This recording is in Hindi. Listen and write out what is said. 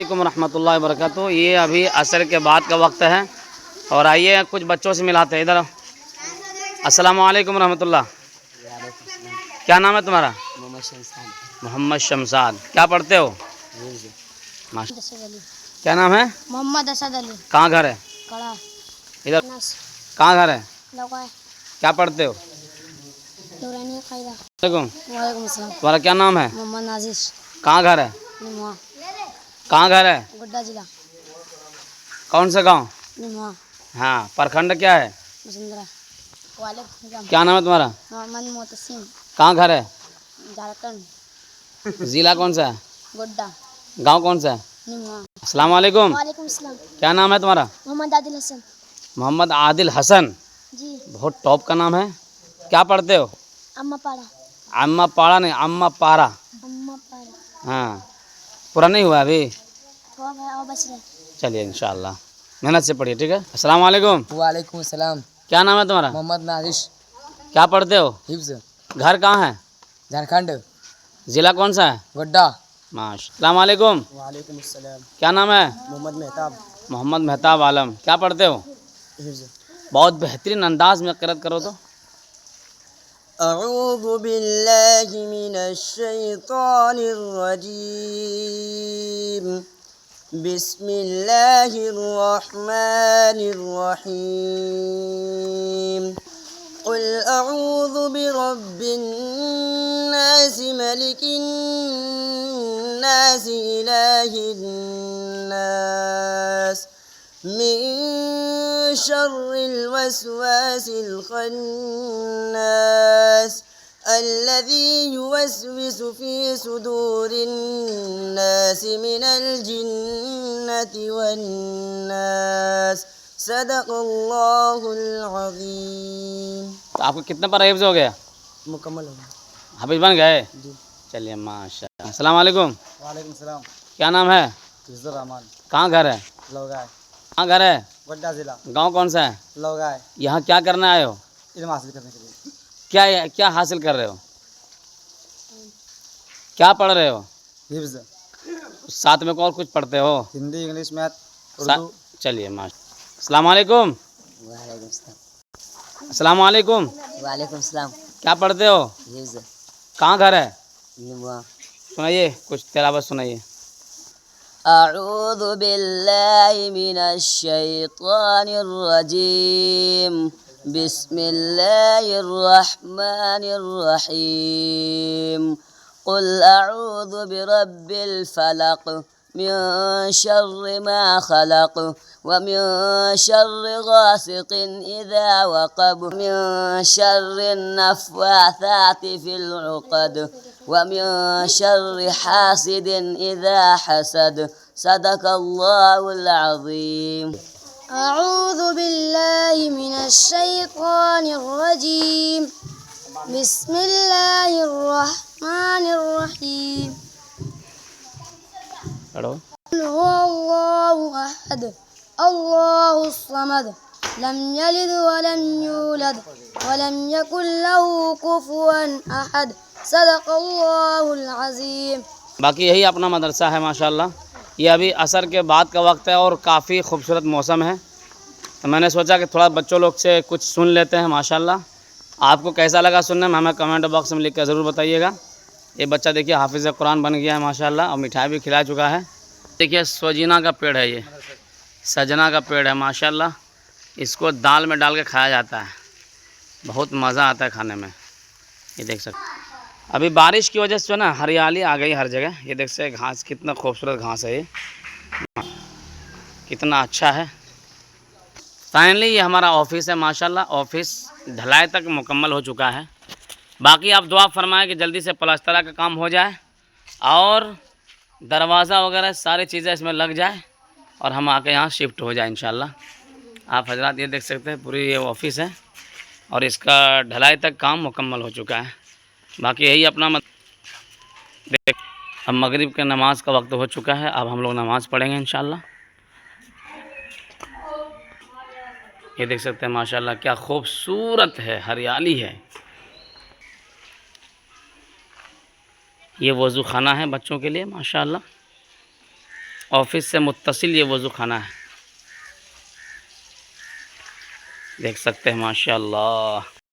वालेकुम रहमतुल्लाहि व बरकातुहू। ये अभी असर के बाद का वक्त है और आइए कुछ बच्चों से मिलाते हैं। इधर आओ। अस्सलाम वालेकुम रहमतुल्लाह। क्या नाम है तुम्हारा? मोहम्मद शमसाद। क्या पढ़ते हो? क्या नाम है? मोहम्मद असद अली। कहाँ घर है? कड़ा। इधर कहाँ घर है? लौकाय। क्या पढ़ते हो? नूरानी कायदा। वालेकुम। अस्सलाम। तुम्हारा क्या नाम है? मोहम्मद नाजिश। कहाँ घर है? निमुआ। कहाँ घर है? गोड्डा जिला। कौन सा गांव? निमुआ। हाँ, प्रखंड क्या है? वसुंधरा। वालेकुम सलाम। क्या नाम है तुम्हारा? मोहम्मद मोतसिम। कहाँ घर है? झारखंड। जिला कौन सा है? गोड्डा। गांव कौन सा है? निमुआ। अस्सलाम वालेकुम। वालेकुम सलाम। क्या नाम है तुम्हारा? मोहम्मद आदिल हसन। मोहम्मद आदिल हसन। जी। बहुत टॉप का नाम है। क्या पढ़ते हो? अम्मा पाड़ा। अम्मा पाड़ा नहीं, अम्मा पारा। अम्मा पाड़ा। हाँ, पूरा नहीं हुआ अभी। और बच रहे। चलिए इंशाल्लाह मेहनत से पढ़िए, ठीक है। अस्सलाम वालेकुम। वालेकुम सलाम। क्या नाम है तुम्हारा? मोहम्मद नाजिश। क्या पढ़ते हो? हिफ्ज। घर कहाँ है? झारखंड। ज़िला कौन सा है? गोड्डा। माशा। अस्सलाम वालेकुम। वालेकुम सलाम। क्या नाम है? मोहम्मद मेहताब। मोहम्मद मेहताब आलम। क्या पढ़ते हो? हिफ्ज। बहुत बेहतरीन अंदाज में क़िरात करो तो। अऊज़ु बिल्लाहि मिनश शैतानिर रजीम। बिस्मिल्लाहिर रहमानिर रहीम। क़ुल अऊज़ु बिरब्बिन नास मलिकिन नास इलाहिन नास मिन शर्रिल वस्वासिल खन्नास अल्लज़ी युवस्विसु फ़ी सुदूरिन नास मिनल जिन्नति वन्नास। सदक़ल्लाहुल अज़ीम। तो आपको कितना पर हिफ्ज़ हो गया? मुकम्मल हो गया। हाफिज़ बन गए? जी। चलिए माशा। अस्सलाम वालेकुम। वालेकुम सलाम। क्या नाम है? हिफ्ज़ुर रहमान। कहाँ घर है? लौगाय। कहाँ घर है? गोड्डा जिला। गांव कौन सा है? लौगाय। यहाँ क्या करने आए हो? इल्म हासिल करने के लिए। क्या हासिल कर रहे हो? क्या पढ़ रहे हो? हिफ्ज़। साथ में और कुछ पढ़ते हो? Hindi, English, math, Urdu. चलिए माशा। अस्सलाम वालेकुम। वालेकुम सलाम। अस्सलाम वालेकुम। वालेकुम सलाम। क्या पढ़ते हो? हिफ्ज़। कहाँ घर है? निमुआ। सुनाइए कुछ तिलावत सुनाइए। अऊज़ु बिल्लाहि मिनश शैतानिर रजीम। बिस्मिल्लाहिर रहमानिर रहीम। क़ुल अऊज़ु बिरब्बिल फलक़ मिन शर्रि मा खलक़ व मिन शर्रि गासिक़िन इज़ा वक़ब मिन शर्रिन नफ़्फ़ाथाति फ़िल उक़द व मिन शर्रि हासिदिन इज़ा हसद। सदक़ल्लाहुल अज़ीम। अऊज़ु बिल्लाहि मिनश शैतानिर रजीम। बिस्मिल्लाहिर रहमानिर रहीम। पढ़ो। क़ुल हुवल्लाहु अहद अल्लाहुस समद लम यलिद व लम यूलद व लम यकुल लहू कुफुवन अहद। सदक़ल्लाहुल अज़ीम। बाकी यही अपना मदरसा है माशाल्लाह। ये अभी असर के बाद का वक्त है और काफ़ी खूबसूरत मौसम है, तो मैंने सोचा कि थोड़ा बच्चों लोग से कुछ सुन लेते हैं माशाल्लाह। आपको कैसा लगा सुनने में हमें कमेंट बॉक्स में लिख कर ज़रूर बताइएगा। ये बच्चा देखिए हाफिज़ कुरान बन गया है माशाल्लाह और मिठाई भी खिला चुका है। देखिए सजीना का पेड़ है, ये सजना का पेड़ है माशाल्लाह। इसको दाल में डाल के खाया जाता है, बहुत मज़ा आता है खाने में। ये देख सकते अभी बारिश की वजह से जो ना हरियाली आ गई हर जगह। ये देख सकते घास कितना खूबसूरत घास है, ये कितना अच्छा है। फाइनली ये हमारा ऑफिस है माशाल्लाह। ऑफिस ढलाई तक मुकम्मल हो चुका है। बाकी आप दुआ फरमाएं कि जल्दी से प्लास्टर का काम हो जाए और दरवाज़ा वगैरह सारी चीज़ें इसमें लग जाए और हम आके यहाँ शिफ्ट हो जाए इंशाल्लाह। आप हजरात ये देख सकते हैं पूरी ये ऑफिस है और इसका ढलाई तक काम मुकम्मल हो चुका है। बाकी यही अपना देख, अब मगरिब के नमाज का वक्त हो चुका है। अब हम लोग नमाज़ पढ़ेंगे इंशाल्लाह। ये देख सकते हैं माशाल्लाह क्या खूबसूरत है, हरियाली है। ये वज़ू खाना है बच्चों के लिए माशाल्लाह। ऑफिस से मुत्तसिल ये वज़ू खाना है, देख सकते हैं माशाल्लाह।